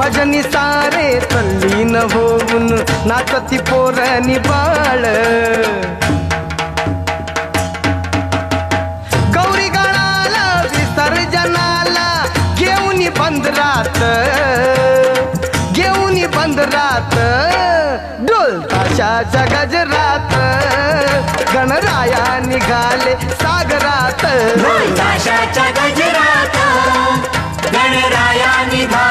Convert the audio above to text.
भजनी सारे तल्लीन होऊन नाचती पोरणी बाळ गौरी गणाला विसर्जनाला घेऊन बंदरात डोल ताशाच्या गजरात गणराया निघाले सागरात ढोल ताशाच्या गजरात गणराया निघाले